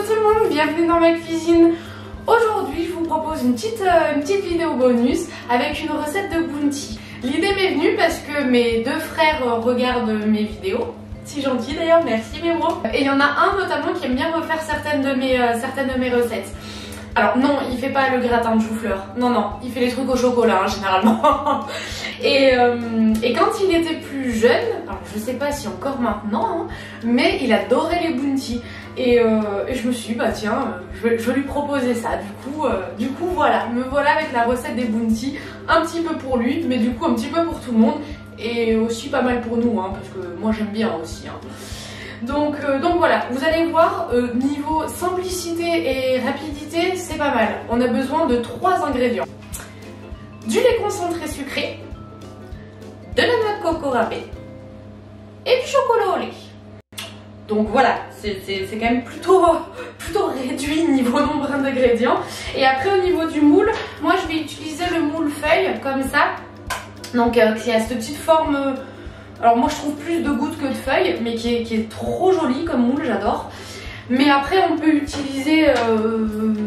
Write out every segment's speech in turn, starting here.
tout le monde, bienvenue dans ma cuisine. Aujourd'hui je vous propose une petite vidéo bonus avec une recette de bounty. L'idée m'est venue parce que mes deux frères regardent mes vidéos. Si gentil d'ailleurs, merci mes bros. Et il y en a un notamment qui aime bien refaire certaines de mes recettes. Alors non, il fait pas le gratin de chou-fleur. Non, il fait les trucs au chocolat généralement. Et quand il était plus jeune, alors je sais pas si encore maintenant, hein, mais il adorait les bounty. Et je me suis dit, bah tiens, je vais lui proposer ça. Du coup voilà, me voilà avec la recette des bounty. Un petit peu pour lui, mais du coup un petit peu pour tout le monde. Et aussi pas mal pour nous, hein, parce que moi j'aime bien aussi. Hein. Donc voilà, vous allez voir, niveau simplicité et rapidité, c'est pas mal. On a besoin de 3 ingrédients. Du lait concentré sucré, de la noix de coco râpée et du chocolat au lait. Donc voilà, c'est quand même plutôt réduit niveau nombre d'ingrédients. Et après au niveau du moule, moi je vais utiliser le moule feuille comme ça. Donc qui a cette petite forme... Alors moi je trouve plus de gouttes que de feuilles, mais qui est trop joli comme moule, j'adore. Mais après on peut utiliser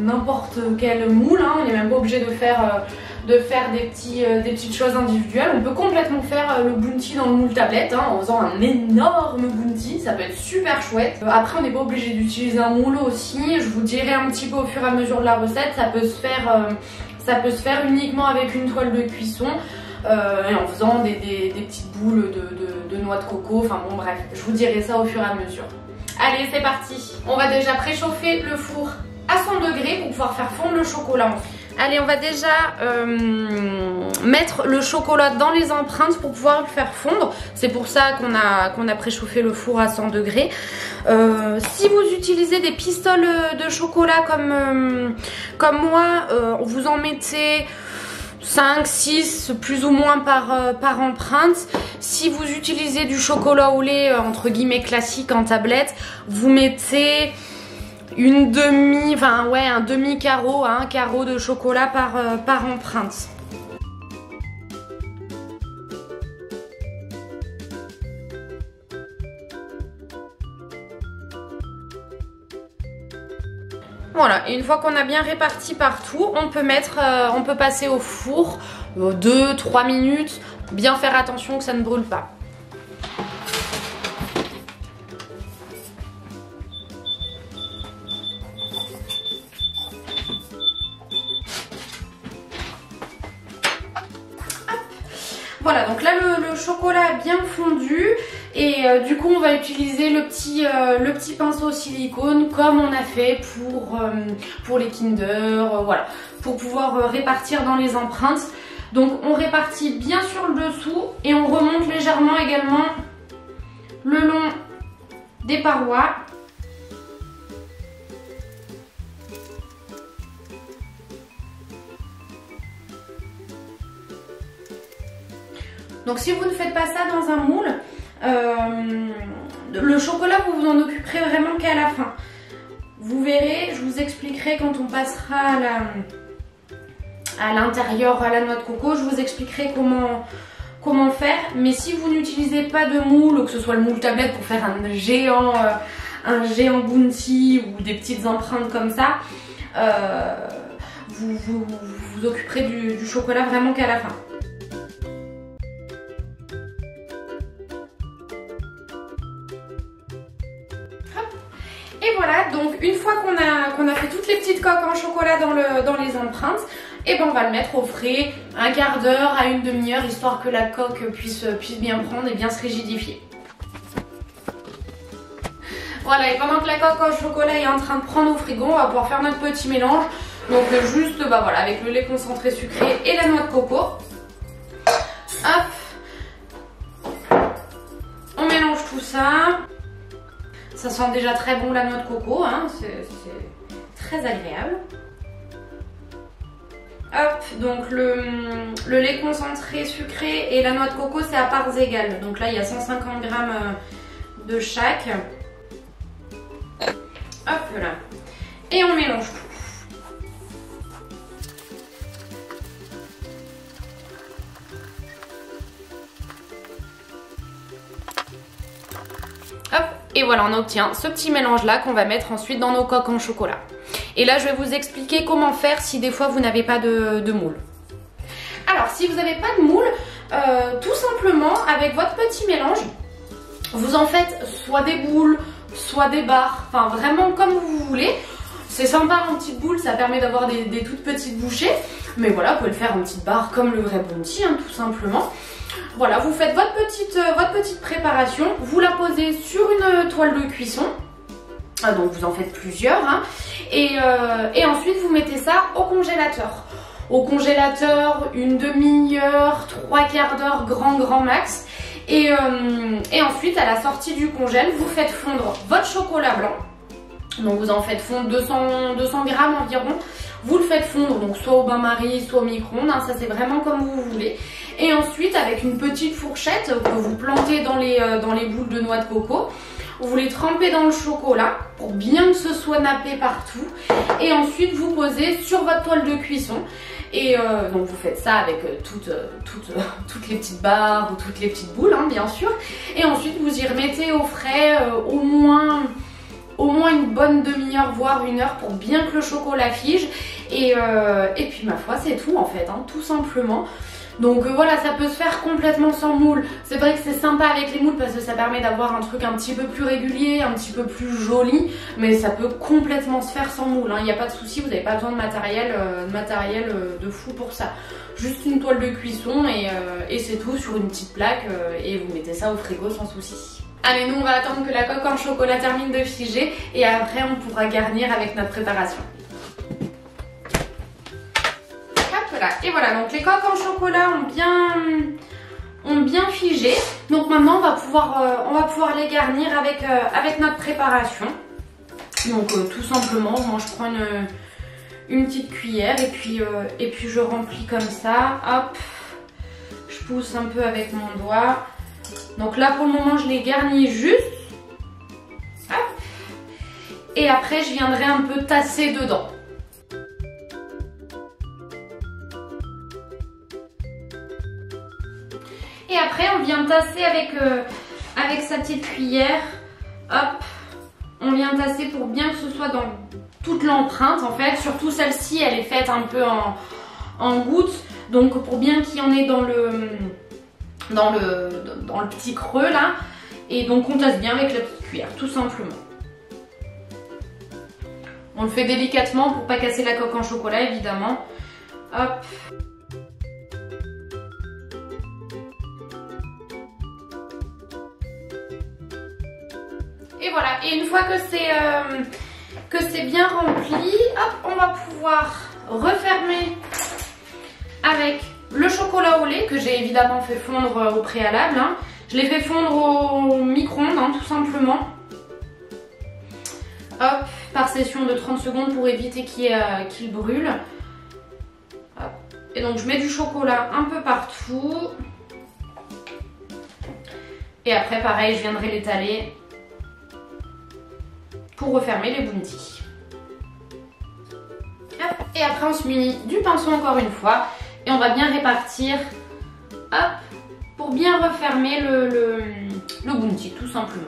n'importe quel moule, hein. On n'est même pas obligé de faire des petites choses individuelles. On peut complètement faire le bounty dans le moule tablette, hein, en faisant un énorme bounty, ça peut être super chouette. Après on n'est pas obligé d'utiliser un moule aussi, je vous dirai un petit peu au fur et à mesure de la recette, ça peut se faire uniquement avec une toile de cuisson. Et en faisant des petites boules de noix de coco, enfin bon bref, je vous dirai ça au fur et à mesure. Allez c'est parti. On va déjà préchauffer le four à 100 degrés pour pouvoir faire fondre le chocolat. Allez, on va déjà mettre le chocolat dans les empreintes pour pouvoir le faire fondre. C'est pour ça qu'on a préchauffé le four à 100 degrés. Si vous utilisez des pistoles de chocolat comme moi, vous en mettez 5, 6 plus ou moins par empreinte. Si vous utilisez du chocolat au lait entre guillemets classique en tablette, vous mettez un demi carreau, un carreau de chocolat par empreinte. Voilà, et une fois qu'on a bien réparti partout, on peut passer au four 2-3 minutes, bien faire attention que ça ne brûle pas. Voilà, donc là le chocolat a bien fondu et du coup on va utiliser le petit pinceau silicone comme on a fait pour les Kinder, voilà, pour pouvoir répartir dans les empreintes. Donc on répartit bien sur le dessous et on remonte légèrement également le long des parois. Donc si vous ne faites pas ça dans un moule, le chocolat vous vous en occuperez vraiment qu'à la fin. Vous verrez, je vous expliquerai quand on passera à l'intérieur, à la noix de coco, je vous expliquerai comment faire. Mais si vous n'utilisez pas de moule, ou que ce soit le moule tablette pour faire un géant bounty ou des petites empreintes comme ça, vous occuperez du chocolat vraiment qu'à la fin. Et voilà, donc une fois qu'on a fait toutes les petites coques en chocolat dans les empreintes, et ben on va le mettre au frais un quart d'heure à une demi-heure, histoire que la coque puisse bien prendre et bien se rigidifier. Voilà, et pendant que la coque en chocolat est en train de prendre au frigo, on va pouvoir faire notre petit mélange. Donc juste voilà, avec le lait concentré sucré et la noix de coco. Hop, on mélange tout ça. Ça sent déjà très bon la noix de coco, hein, c'est très agréable. Hop, donc le lait concentré sucré et la noix de coco c'est à parts égales. Donc là il y a 150 g de chaque. Hop là. Et on mélange tout. Hop, et voilà, on obtient ce petit mélange là qu'on va mettre ensuite dans nos coques en chocolat. Et là je vais vous expliquer comment faire si des fois vous n'avez pas de moule. Alors si vous n'avez pas de moule, tout simplement avec votre petit mélange, vous en faites soit des boules, soit des barres, enfin vraiment comme vous voulez. C'est sympa en petite boule, ça permet d'avoir des toutes petites bouchées. Mais voilà, vous pouvez le faire en petite barre comme le vrai Bounty, hein, tout simplement. Voilà, vous faites votre petite préparation, vous la posez sur une toile de cuisson. Donc vous en faites plusieurs. Hein, et ensuite vous mettez ça au congélateur. Au congélateur, une demi-heure, 3/4 d'heure, grand max. Et ensuite, à la sortie du congèle, vous faites fondre votre chocolat blanc. Donc vous en faites fondre 200 grammes environ. Vous le faites fondre donc soit au bain-marie, soit au micro-ondes, hein, ça c'est vraiment comme vous voulez. Et ensuite avec une petite fourchette que vous plantez dans les boules de noix de coco, vous les trempez dans le chocolat pour bien que ce soit nappé partout. Et ensuite vous posez sur votre toile de cuisson. Et donc vous faites ça avec toutes les petites barres ou toutes les petites boules, hein, bien sûr. Et ensuite vous y remettez au frais au moins une bonne demi-heure voire 1 heure pour bien que le chocolat fige. Et puis ma foi c'est tout en fait, hein, tout simplement. Donc voilà, ça peut se faire complètement sans moule. C'est vrai que c'est sympa avec les moules parce que ça permet d'avoir un truc un petit peu plus régulier, un petit peu plus joli. Mais ça peut complètement se faire sans moule, hein. Il n'y a pas de souci, vous n'avez pas besoin de matériel de fou pour ça. Juste une toile de cuisson et c'est tout sur une petite plaque et vous mettez ça au frigo sans souci. Allez, nous on va attendre que la coque en chocolat termine de figer et après on pourra garnir avec notre préparation. Et voilà, donc les coques en chocolat ont bien figé. Donc maintenant on va pouvoir les garnir avec notre préparation. Donc tout simplement, moi je prends une petite cuillère et puis je remplis comme ça. Hop, je pousse un peu avec mon doigt. Donc là pour le moment je les garnis juste. Hop. Et après je viendrai un peu tasser dedans. Et après on vient tasser avec sa petite cuillère. Hop, on vient tasser pour bien que ce soit dans toute l'empreinte en fait. Surtout celle-ci, elle est faite un peu en gouttes. Donc pour bien qu'il y en ait dans le petit creux là. Et donc on tasse bien avec la petite cuillère, tout simplement. On le fait délicatement pour pas casser la coque en chocolat évidemment. Hop. Et voilà, et une fois que c'est bien rempli, hop, on va pouvoir refermer avec le chocolat au lait que j'ai évidemment fait fondre au préalable. Hein. Je l'ai fait fondre au micro-ondes, hein, tout simplement. Hop, par session de 30 secondes pour éviter qu'il brûle. Hop. Et donc je mets du chocolat un peu partout. Et après pareil, je viendrai l'étaler pour refermer les Bounty. Et après on se munit du pinceau encore une fois et on va bien répartir, hop, pour bien refermer le Bounty tout simplement.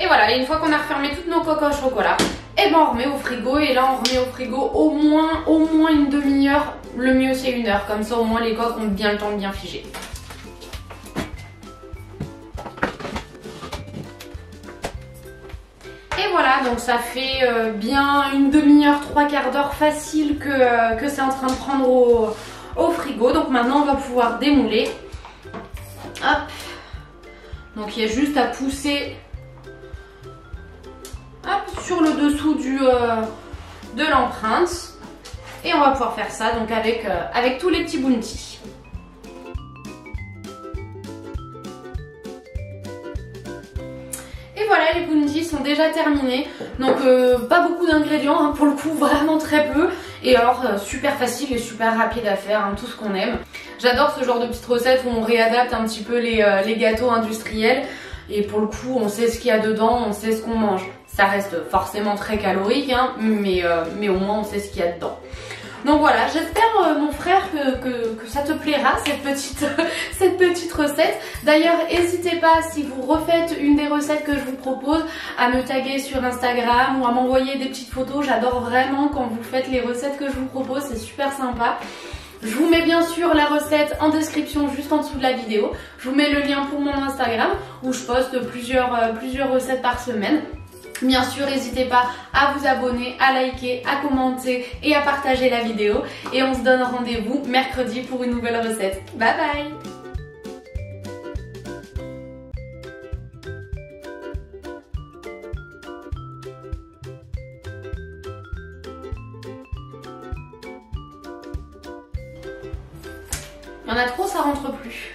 Et voilà, et une fois qu'on a refermé toutes nos coques au chocolat, et ben on remet au frigo. Et là on remet au frigo au moins une demi-heure. Le mieux c'est 1 heure, comme ça au moins les coques ont bien le temps de bien figer. Et voilà, donc ça fait bien une demi-heure, 3/4 d'heure facile que c'est en train de prendre au frigo. Donc maintenant on va pouvoir démouler. Hop. Donc il y a juste à pousser sur le dessous de l'empreinte et on va pouvoir faire ça donc avec tous les petits Bounty. Et voilà, les Bounty sont déjà terminés, donc pas beaucoup d'ingrédients, hein, pour le coup vraiment très peu, et alors super facile et super rapide à faire, hein, tout ce qu'on aime. J'adore ce genre de petites recettes où on réadapte un petit peu les gâteaux industriels. Et pour le coup, on sait ce qu'il y a dedans, on sait ce qu'on mange. Ça reste forcément très calorique, hein, mais au moins on sait ce qu'il y a dedans. Donc voilà, j'espère mon frère que ça te plaira cette petite recette. D'ailleurs, n'hésitez pas, si vous refaites une des recettes que je vous propose, à me taguer sur Instagram ou à m'envoyer des petites photos. J'adore vraiment quand vous faites les recettes que je vous propose, c'est super sympa. Je vous mets bien sûr la recette en description juste en dessous de la vidéo. Je vous mets le lien pour mon Instagram où je poste plusieurs recettes par semaine. Bien sûr, n'hésitez pas à vous abonner, à liker, à commenter et à partager la vidéo. Et on se donne rendez-vous mercredi pour une nouvelle recette. Bye bye! Il y en a trop, ça rentre plus.